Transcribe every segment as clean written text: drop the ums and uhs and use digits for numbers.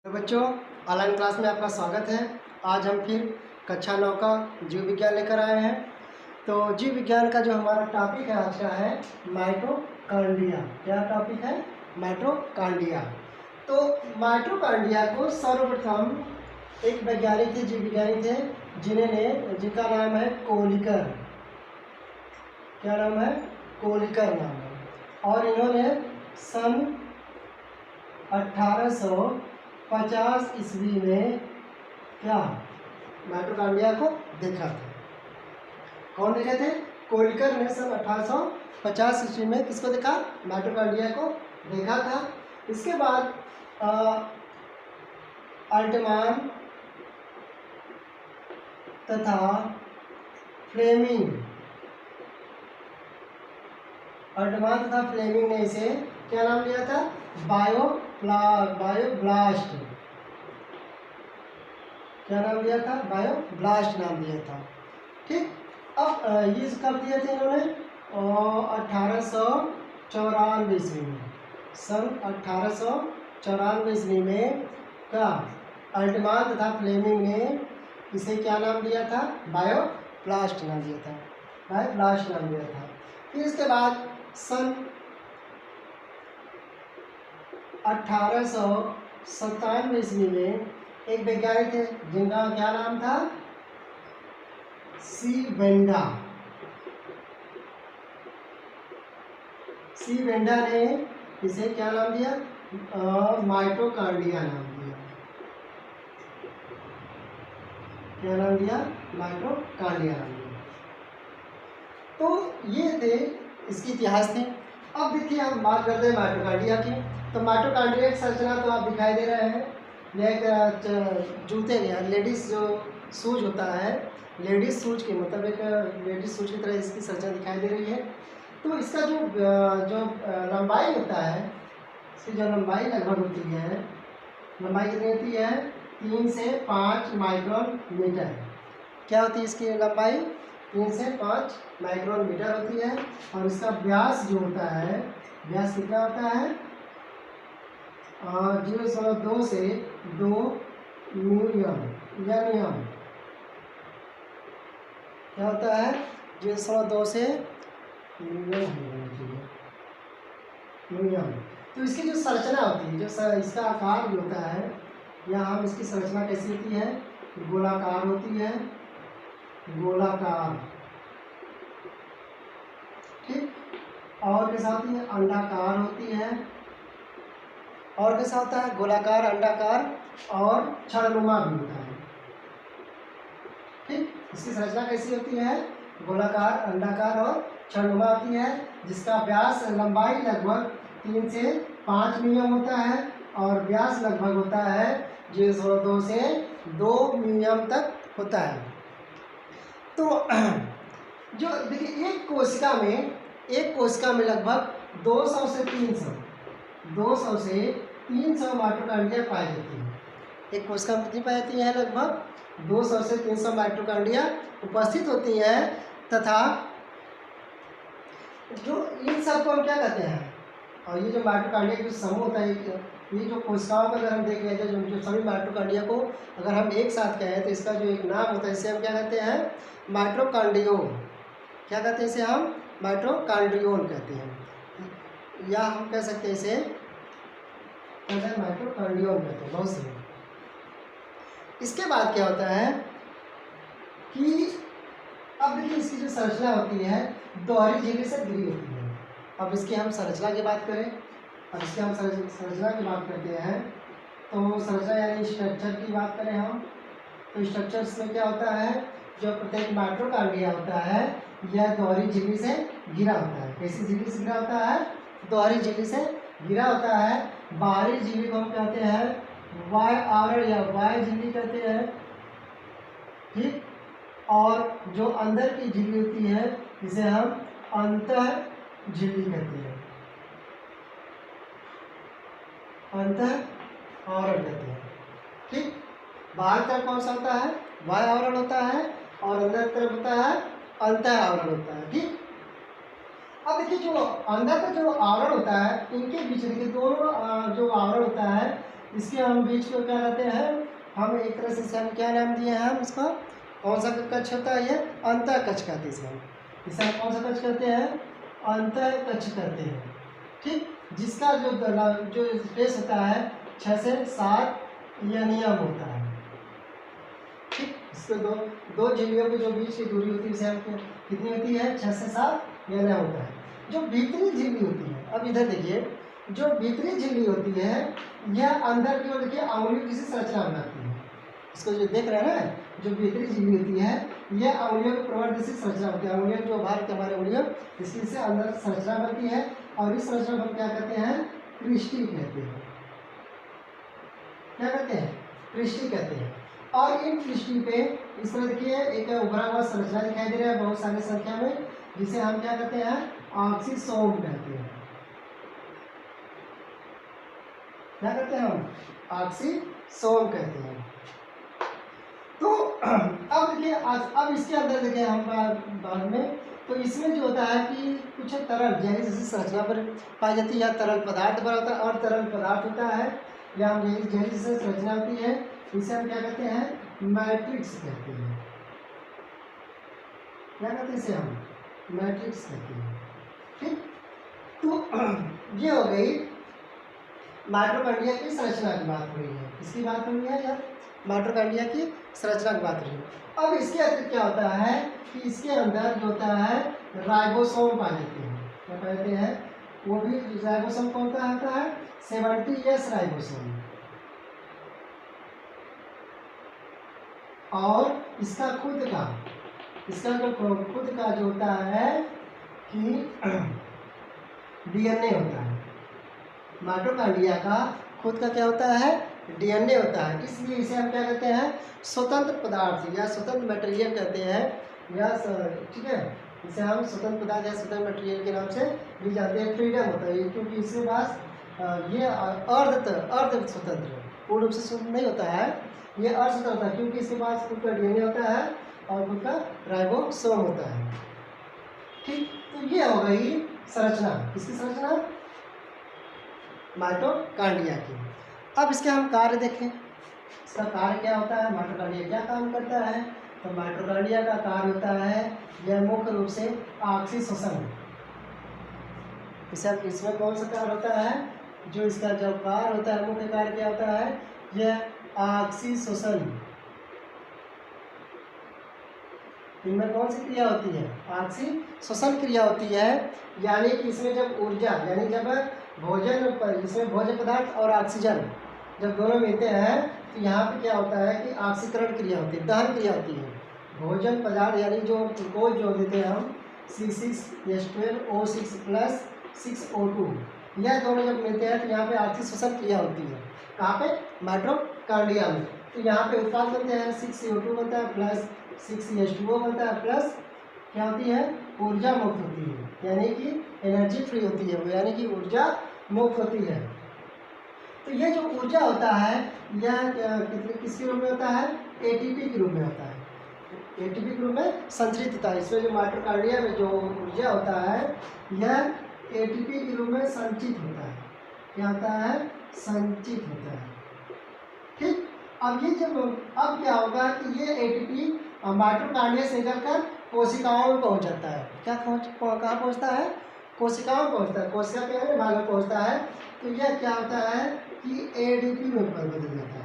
तो बच्चों, online class में आपका स्वागत है। आज हम फिर कक्षा 9 का जीव विज्ञान लेकर आए हैं। तो जीव विज्ञान का जो हमारा टॉपिक है आज का है माइटोकॉन्ड्रिया। क्या टॉपिक है? माइटोकॉन्ड्रिया। तो माइटोकॉन्ड्रिया को सर्वप्रथम एक वैज्ञानिक थे, जीव विज्ञानी थे, जिनका नाम है कोलिकर। क्या नाम है? कोलिकर नाम है। और इन्होंने सन 1850 ईस्वी में क्या माइटोकॉन्ड्रिया को देखा था। कौन देखे थे? कोलिकर ने सन 1850 ईस्वी में किसको देखा? माइटोकॉन्ड्रिया को देखा था। इसके बाद अल्टमान तथा फ्लेमिंग ने इसे क्या नाम दिया था? बायोब्लास्ट। क्या नाम दिया था? बायोब्लास्ट नाम दिया था। ठीक। अब ये कब दिए थे इन्होंने? 1894 ईस्वी में। सन 1894 ईस्वी में क्या अल्टमान तथा फ्लेमिंग ने इसे क्या नाम दिया था? बायोब्लास्ट नाम दिया था। बायोब्लास्ट नाम दिया था। फिर इसके बाद सन 1897 ईस्वी में एक वैज्ञानिक थे जिनका क्या नाम था? सी वेंडा ने इसे क्या नाम दिया? माइटोकॉन्ड्रिया नाम दिया। क्या नाम दिया? माइटोकॉन्ड्रिया नाम दिया। तो ये थे, इसकी इतिहास थी। अब देखिए हम बात करते हैं माइटोकॉन्ड्रिया की। तो माइटोकॉन्ड्रिया की संरचना तो आप दिखाई दे रहे हैं। यह एक जूते में लेडीज जो शूज होता है, लेडीज शूज की मतलब एक लेडीज शूज की तरह इसकी संरचना दिखाई दे रही है। तो इसका जो लंबाई होता है, इसकी जो लंबाई लगभग होती है, लंबाई कितनी होती है? 3 से 5 माइक्रोन मीटर। क्या होती है इसकी लंबाई? 3 से 5 माइक्रोन मीटर होती है। और इसका व्यास जो होता है, व्यास कितना होता है? 0.2 से 2 म्यूलियम। क्या होता है? 0.2 से म्यूलियम। तो इसकी जो संरचना होती है, जो इसका आकार जो होता है, या हम इसकी संरचना कैसी होती है? गोलाकार होती है। गोलाकार। ठीक। और कैसा होती है? अंडाकार होती है। और कैसा होता है? गोलाकार, अंडाकार और क्षणनुमा भी होता है। ठीक। इसकी संरचना कैसी होती है? गोलाकार, अंडाकार और क्षणनुमा होती है, जिसका व्यास लंबाई लगभग 3 से 5 म्यूलियम होता है और व्यास लगभग होता है 0.2 से 2 म्यूलियम तक होता है। तो जो देखिए एक कोशिका में लगभग 200 से 300 माइटोकॉन्ड्रिया पाई जाती है। एक कोशिका में कितनी पाई जाती है? लगभग 200 से 300 माइटोकॉन्ड्रिया उपस्थित होती है। तथा जो इन सबको हम क्या कहते हैं? और ये जो माइटोकॉन्ड्रिया का जो समूह होता है, ये जो कोशिकाओं में अगर हम देख लेते हैं, जो सभी माइटोकॉन्ड्रिया को अगर हम एक साथ कहें तो इसका जो एक नाम होता है, इसे हम क्या कहते हैं? माइटोकॉन्ड्रियोन। क्या कहते हैं इसे? हम माइटोकॉन्ड्रियोन कहते हैं, या हम कह सकते हैं इसे माइटोकॉन्ड्रियोन कहते हैं। बहुत सही। इसके बाद क्या होता है कि अब देखिए इसकी जो संरचना होती है दोहरी झिल्ली से घिरी होती है। अब इसकी हम संरचना की बात करें, अब इसकी हम संरचना की बात करते हैं, तो संरचना यानी स्ट्रक्चर की बात करें हम, तो स्ट्रक्चर्स में क्या होता है? जो प्रत्येक माइटोकॉन्ड्रिया होता है यह दोहरी झिल्ली से घिरा होता है। कैसी झिल्ली से घिरा होता है? दोहरी झिल्ली से घिरा होता है। बाहरी झिल्ली को हम कहते हैं वाय आवरण या वाय झिल्ली कहते हैं। ठीक। और जो अंदर की झिल्ली होती है इसे हम अंतः झिल्ली कहते हैं, अंतः आवरण कहते हैं। ठीक। बाहर तरफ कौन सा होता है? वाय आवरण होता है, और अंदर तरफ होता है अंतः आवरण होता है। ठीक। अब देखिए जो अंदर का जो आवरण होता है, इनके बीच देखिए दोनों जो आवरण होता है इसके हम बीच को क्या कहते हैं, हम एक तरह से इसे हम क्या नाम दिए हैं, हम इसको कौन सा कक्ष होता है, ये अंतः कक्ष कहते हैं इसे हम कौन सा कक्ष कहते हैं, अंतः कक्ष कहते हैं। ठीक, जिसका जो स्पेस होता है 6 से 7 यह नियम होता है। ठीक, इसके दो झिल्लियों के जो बीच की दूरी होती है उसे हम कितनी होती है, 6 से 7 यह नियम होता है। जो भीतरी झिल्ली होती है, अब इधर देखिए, जो भीतरी झिल्ली होती है यह अंदर की ओर देखिए अंगुलियों की संरचना बनाती है। इसको जो देख रहे हैं ना, जो भीतरी झिल्ली होती है यह अंगुलियों के प्रवर्ध से संरचना होती है। अंगुलियों जो बाहर के हमारे अंगुलियों इसकी से अंदर संरचना बनती है और इस संरचना को हम क्या कहते हैं, क्रिस्टी कहते हैं। क्या कहते हैं, क्रिस्टी कहते हैं। और इन क्रिस्टी पे इस तरह देखिए एक उभरा हुआ संरचना दिखाई दे रहा है बहुत सारी संख्या में, जिसे हम क्या कहते हैं, ऑक्सीसोम कहते हैं। क्या कहते हैं हम, ऑक्सीसोम कहते हैं। तो अब देखिए अब इसके अंदर देखिए हम बाद में, तो इसमें जो होता है कि कुछ तरल जैसे जैसे संरचना पर पाई जाती है, या तरल पदार्थ पर होता है और तरल पदार्थ होता है, या हम जैसे जैसे संरचना होती है इसे हम क्या कहते हैं, मैट्रिक्स कहते हैं। क्या कहते हैं इसे हम, मैट्रिक्स कहते हैं। ठीक, तो ये हो गई माइटोकॉन्ड्रिया की संरचना की बात हो रही है। किसकी बात हो रही है, या माइटोकॉन्ड्रिया की संरचना की बात हो रही है। अब इसके अतिरिक्त क्या होता है कि इसके अंदर जो होता है राइबोसोम पाए जाते हैं। क्या पाए जाते हैं, वो भी राइबोसोम कौन सा होता है, 70S राइबोसोम। और इसका खुद का जो होता है कि डीएनए होता है। माइटोकॉन्ड्रिया का खुद का क्या होता है, डीएनए होता है। इसलिए इसे हम क्या कहते हैं, स्वतंत्र पदार्थ या स्वतंत्र मटेरियल कहते हैं, या ठीक है, इसे हम स्वतंत्र पदार्थ या स्वतंत्र मटेरियल के नाम से भी जानते हैं। फ्रीडम होता है क्योंकि इसके पास ये अर्ध स्वतंत्र पूर्ण रूप से स्वतंत्र नहीं होता है, ये अर्ध स्वतंत्र होता है क्योंकि इसके पास खुद का डीएनए होता है और खुद का राइबोसोम होता है। ठीक, तो ये हो गई संरचना, किसकी संरचना, माइटोकॉन्ड्रिया की। अब इसके हम कार्य देखें, इसका कार्य क्या होता है, माइटोकॉन्ड्रिया क्या काम करता है। तो माइटोकॉन्ड्रिया का कार्य होता है यह मुख्य रूप से ऑक्सीशोषण। इसमें कौन सा कार्य होता है, जो इसका जो कार्य होता है, मुख्य कार्य क्या होता है, यह ऑक्सीशोषण। इनमें कौन सी क्रिया होती है, ऑक्सीशोषण क्रिया होती है। यानी कि इसमें जब ऊर्जा, यानी जब इसमें भोज्य पदार्थ और ऑक्सीजन जब दोनों मिलते हैं तो यहाँ पे क्या होता है कि ऑक्सीकरण क्रिया होती है, दहन क्रिया होती है। भोजन पदार्थ यानी जो ग्लूकोज जो देते हैं हम C6H12O6 + 6O2, यह दोनों जब मिलते हैं तो यहाँ पे ऑक्सीशोषण क्रिया होती है। कहाँ पे, माइटोकॉन्ड्रिया में। तो यहाँ पे उत्पाद बनते हैं, 6CO2 बनता है प्लस 6H2O बनता है, प्लस क्या होती है, ऊर्जा मुक्त होती है, यानी कि एनर्जी फ्री होती है वो, यानी कि ऊर्जा मुक्त होती है। तो ये जो ऊर्जा होता है यह किसके रूप में होता है, एटीपी के रूप में होता है। एटीपी के रूप में संचरित होता है। इसमें जो माइटोकॉन्ड्रिया में जो ऊर्जा होता है यह एटीपी के रूप में संचित होता है। क्या होता है, संचित होता है। ठीक, अब ये जब अब क्या होगा कि ये एटीपी माइटोकॉन्ड्रिया से निकलकर कोशिकाओं में पहुंच जाता है। कहाँ पहुंचता है, कोशिकाओं में पहुंचता है, कोशिका के अन्य भाग में पहुंचता है। तो यह क्या होता है कि एडीपी में बदल जाता है।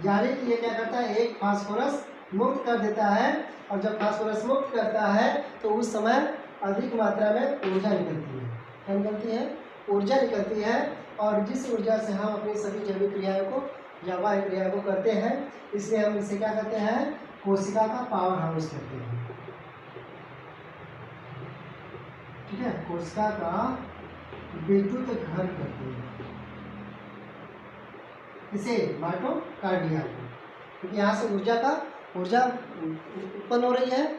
यानी कि ये क्या करता है, एक फास्फोरस मुक्त कर देता है, और जब फास्फोरस मुक्त करता है तो उस समय अधिक मात्रा में ऊर्जा निकलती है। क्या निकलती है, ऊर्जा निकलती है। और जिस ऊर्जा से हम अपनी सभी जैविक क्रियाओं को या बाह्य क्रियाओं को करते हैं, इसलिए हम इसे क्या कहते हैं, कोशिका का पावर हाउस कहते हैं। ठीक है, कोशिका का विद्युत घर कहते हैं इसे, माइटोकॉन्ड्रिया को, क्योंकि यहाँ से ऊर्जा उत्पन्न हो रही है,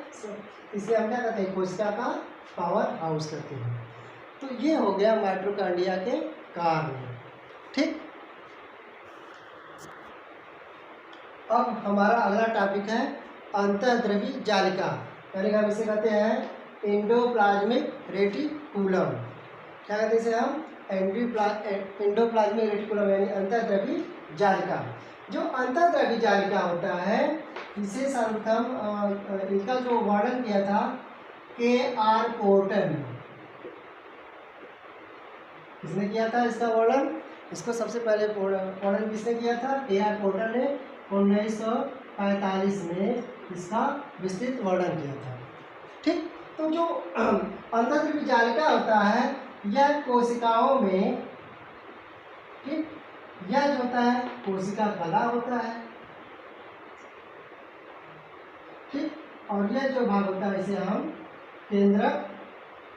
इसलिए हम क्या कहते हैं, कोशिका का पावर हाउस कहते हैं। तो ये हो गया माइटोकॉन्ड्रिया के कार्य। ठीक, अब हमारा अगला टॉपिक है अंतःद्रवी जालिका, यानी हम इसे कहते हैं एंडोप्लाज्मिक रेटिकुलम। क्या कहते हैं इसे हम, एंडोप्लाज्मिक रेटिकुलम यानी अंतःद्रवी जालिका। जो अंतःद्रव्य जालिका होता है इसे सर्वप्रथम इनका जो वर्णन किया था K.R. पोर्टर ने। किसने किया था इसका वर्णन? इसको सबसे पहले वर्णन किसने किया था? K.R. पोर्टर ने 1945 में इसका विस्तृत वर्णन किया था। ठीक, तो जो अंतःद्रव्य जालिका होता है यह कोशिकाओं में, ठीक, यह जो होता है कोशिका कला होता है, ठीक, और यह जो भाग होता है इसे हम केंद्रक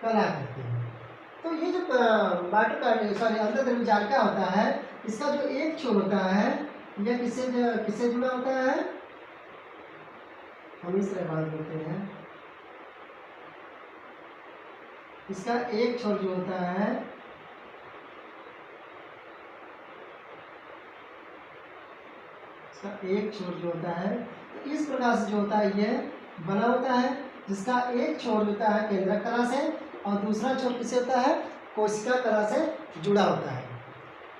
कला कहते हैं। तो ये जो अंतःद्रव्य जालिका होता है इसका जो एक छोर होता है यह किससे जुड़ा होता है? हम इस तरह बात करते हैं, इसका एक छोर जो होता है एक छोर जो होता है इस प्रकार से जो होता है ये बना होता है, जिसका एक छोर होता है केंद्रक कला से और दूसरा छोर किससे होता है? कोशिका कला से जुड़ा होता है।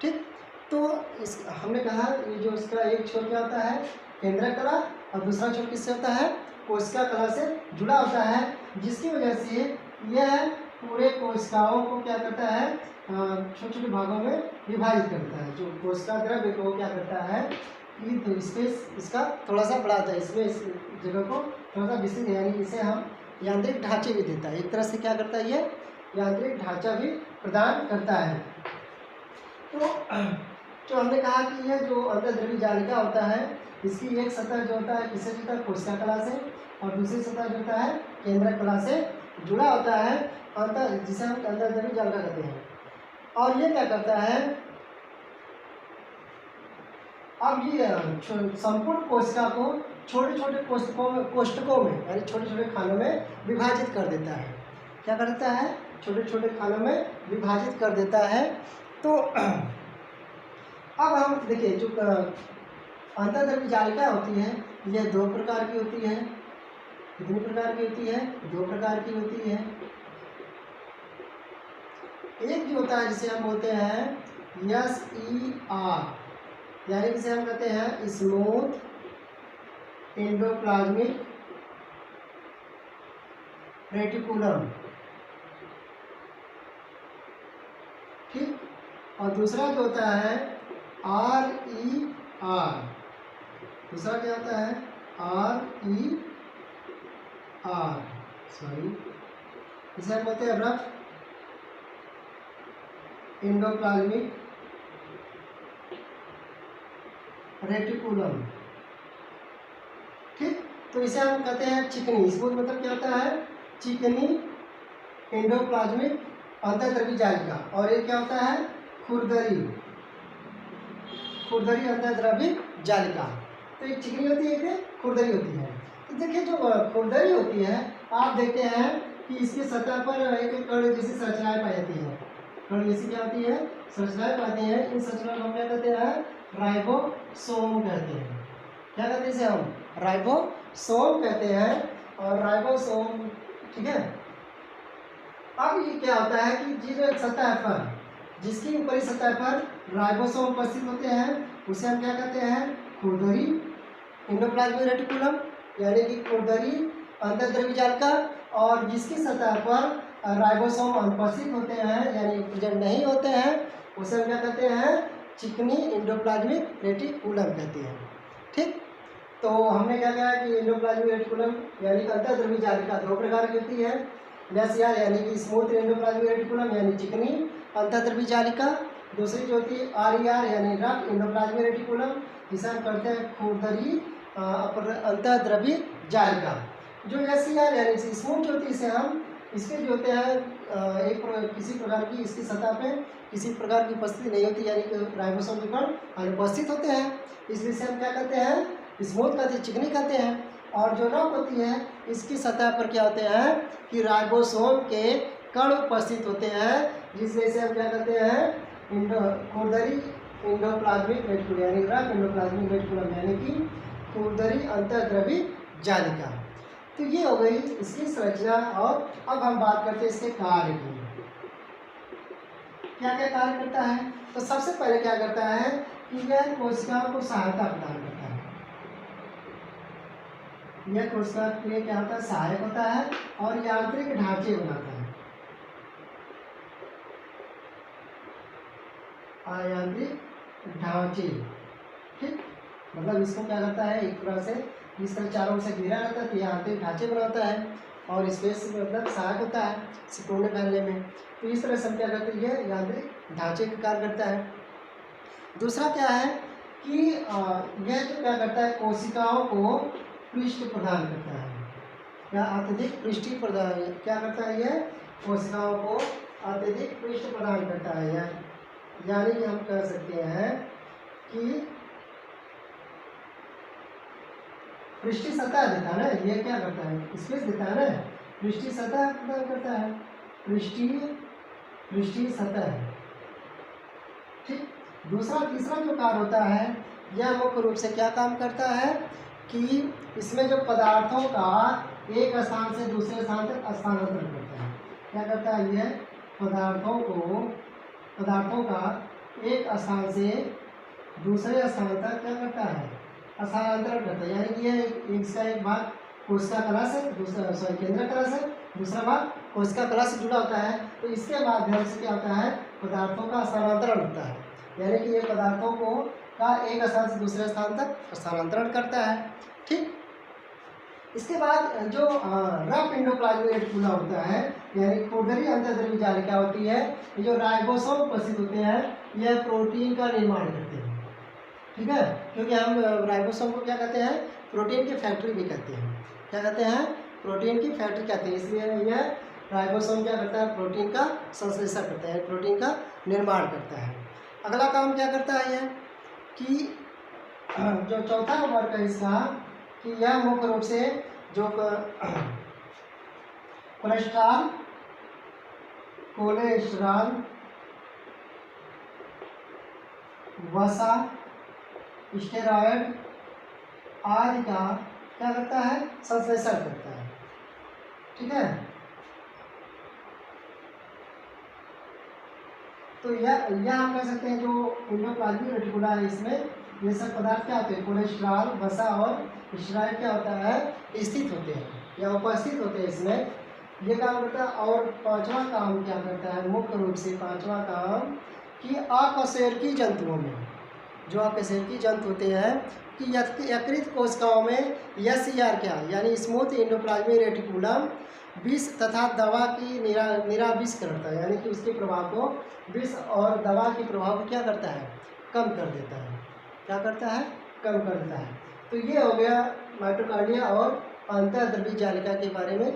ठीक, तो हमने कहा ये जो इसका एक छोर क्या होता है? केंद्रक कला, और दूसरा छोर किससे होता है? कोशिका कला से जुड़ा होता है, जिसकी वजह से यह पूरे कोशिकाओं को क्या करता है? छोटे छोटे भागों में विभाजित करता है। जो कोशिका द्रव्य को क्या करता है कि तो स्पेस इसका थोड़ा सा बढ़ाता है, इसमें इस जगह को थोड़ा सा विस्तृत, यानी इसे हम यांत्रिक ढांचे भी देता है। एक तरह से क्या करता है? ये यांत्रिक ढांचा भी प्रदान करता है। तो जो हमने कहा कि यह जो अंतःद्रव्य जालिका होता है इसकी एक सतह जो होता है किससे जुड़ता है? कोशिका कला से, और दूसरी सतह जो होता है केंद्रक कला से जुड़ा होता है, जिसे हम अंतःद्रव्य जालिका कहते हैं। और ये क्या करता है? अब ये संपूर्ण कोशिका को छोटे छोटे कोष्ठकों में यानी छोटे छोटे खानों में विभाजित कर देता है। क्या कर देता है? छोटे छोटे खानों में विभाजित कर देता है। तो अब हम देखिए जो अंतःद्रव्य जालिका होती है यह दो प्रकार की होती है। कितनी प्रकार की होती है? दो प्रकार की होती है। एक जो होता है जिसे हम बोलते हैं SER, यानी जिसे हम कहते हैं स्मूथ एंडोप्लाज्मिक रेटिकुलम, ठीक, और दूसरा जो होता है RER। दूसरा क्या होता है? RER, सॉरी, इसे हम बोलते हैं रफ एंडोप्लाज्मिक रेटिकुलम। ठीक, तो इसे हम कहते हैं चिकनी। स्मूथ मतलब क्या होता है? चिकनी एंडोप्लाज्मिक अंतःद्रव्य जालिका। और ये क्या होता है? खुरदरी अंतःद्रव्य जालिका। तो एक चिकनी होती है, एक खुरदरी होती है। तो देखिए जो खुरदरी होती है आप देखते हैं कि इसकी सतह पर एक कण जैसी संरचनाएं पाई जाती है। कण जैसी क्या होती है? संरचनाएं पाती हैं। इन संरचनाओं को हम क्या कहते हैं? राइबोसोम कहते हैं। क्या कहते हैं इसे हम? राइबोसोम कहते हैं। और राइबोसोम, ठीक है। अब ये क्या होता है कि जिस सतह पर, जिसकी ऊपरी सतह पर राइबोसोम उपस्थित होते हैं उसे हम क्या कहते हैं? खुरदरी एंडोप्लाज्मिक रेटिकुलम, यानी कि खुरदरी अंतःद्रव्य जालिका। और जिसकी सतह पर राइबोसोम अनुपस्थित होते हैं यानी प्रेजेंट नहीं होते हैं उसे हम क्या कहते हैं? चिकनी एंडोप्लाज्मिक रेटिकुलम कहते हैं। ठीक, तो हमने क्या कहा कि एंडोप्लाज्मिक रेटिकुलम यानी अंतःद्रव्य जालिका दो प्रकार की होती है। SER यानी कि स्मूथ एंडोप्लाज्मिक रेटिकुलम यानी चिकनी अंतःद्रव्य जालिका। दूसरी जो होती है RER यानी रफ एंडोप्लाज्मिक रेटिकुलम, जिसे हम कहते हैं खुरदरी अंतःद्रव्य जालिका। जो SER यानी स्मूथ जो होती है इसे हम इसके जो होते हैं किसी प्रकार की इसकी सतह पे किसी प्रकार की उपस्थिति नहीं होती, यानी कि राइबोसोम के कण अनुपस्थित होते हैं, इसलिए से हम क्या कहते हैं? स्मूथ कहते हैं, चिकनी कहते हैं। और जो रफ होती है इसकी सतह पर क्या होते हैं कि राइबोसोम के कण उपस्थित होते हैं, जिस वजह से हम क्या कहते हैं? खुरदरी एंडोप्लाज्मिक रेटिकुलम यानी रफ एंडोप्लाज्मिक रेटिकुलम यानी कि खुरदरी अंतःद्रव्य जालिका। तो ये हो गई इसकी संरचना। और अब हम बात करते हैं इसके कार्य की। क्या क्या कार्य करता है? तो सबसे पहले क्या करता है कि यह कोशिकाओं को सहायता प्रदान करता है। यह कोशिका के लिए क्या होता है, सहायक होता है और यांत्रिक ढांचे बनाता है, यांत्रिक ढांचे। ठीक, मतलब इसको क्या करता है, एक तरह से इस तरह चारों ओर से घेरा रहता है तो यांत्रिक ढांचे बनाता है और स्पेस मतलब सहायक होता है सिकुड़ने फैलने में। तो इस तरह से हम क्या करते हैं, ये यांत्रिक ढांचे का कार्य करता है। दूसरा क्या है कि यह जो क्या करता है, कोशिकाओं को पृष्ठ प्रदान करता है, या अत्यधिक पृष्ठी प्रदान क्या करता है, यह कोशिकाओं को अत्यधिक पृष्ठ प्रदान करता है। यानी कि हम कह सकते हैं कि पृष्ठी सतह देता है ना, ये क्या करता है, स्पेस देता है ना, पृष्ठी सतह प्रदान करता है, पृष्ठी सतह। ठीक, दूसरा तीसरा जो कार्य होता है, यह मुख्य रूप से क्या काम करता है कि इसमें जो पदार्थों का एक स्थान से दूसरे स्थान तक स्थानांतरण करता है। क्या करता है, यह पदार्थों का एक स्थान से दूसरे स्थान तक क्या करता है, स्थानांतरण करता है। यानी कि यह इसका एक भाग कोशिका कला से, दूसरा केंद्र कला से, दूसरा भाग कोशिका कला से जुड़ा होता है। तो इसके माध्यम से क्या होता है, पदार्थों का स्थानांतरण होता है। यानी कि ये पदार्थों को का एक स्थान से दूसरे स्थान तक स्थानांतरण करता है। ठीक, इसके बाद जो रफ एंडोप्लाज्मिक रेटिकुला होता है, यानी खुरदरी अंतर्द्रव्य जालिका होती है, ये जो राइबोसोम उपस्थित होते हैं, यह प्रोटीन का निर्माण करते हैं। ठीक है, क्योंकि हम राइबोसोम को क्या कहते हैं, प्रोटीन की फैक्ट्री भी कहते हैं। क्या कहते हैं, प्रोटीन की फैक्ट्री कहते हैं। इसलिए यह राइबोसोम क्या करता है, प्रोटीन का संश्लेषण करता है, प्रोटीन का निर्माण करता है। अगला काम क्या करता है यह कि जो चौथा नंबर का इसका कि यह मुख्य रूप से जो कोलेस्ट्रॉल, वसा, स्टेरॉयड आदि का क्या करता है, संश्लेषण करता है। ठीक है, तो यह हम कह सकते हैं जो एंडोप्लाज्मिक रेटिकुला है, इसमें ये सब पदार्थ क्या होते हैं, कोलेस्ट्रॉल, वसा और स्टेरॉयड क्या होता है, स्थित होते हैं या उपस्थित होते हैं इसमें। ये काम करता है। और पांचवा काम क्या करता है, मुख्य रूप से पांचवा काम कि अकशेरुकी जंतुओं में, जो अकशेरुकी जंतु होते हैं कि यकृत कोशिकाओं में SCR क्या यानी स्मूथ एंडोप्लाज्मिक रेटिकुलम विष तथा दवा की निराविष करता है, यानी कि उसके प्रभाव को विष और दवा के प्रभाव को क्या करता है, कम कर देता है। क्या करता है, कम कर देता है। तो ये हो गया माइटोकॉन्ड्रिया और अंतःद्रव्यीय जालिका के बारे में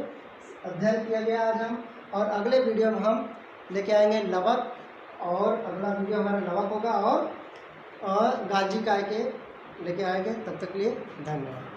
अध्ययन किया गया आज हम। और अगले वीडियो में हम लेके आएंगे लवक, और अगला वीडियो हमारा लवक होगा और गाल्जी काय के लेके आएंगे। तब तक के लिए धन्यवाद।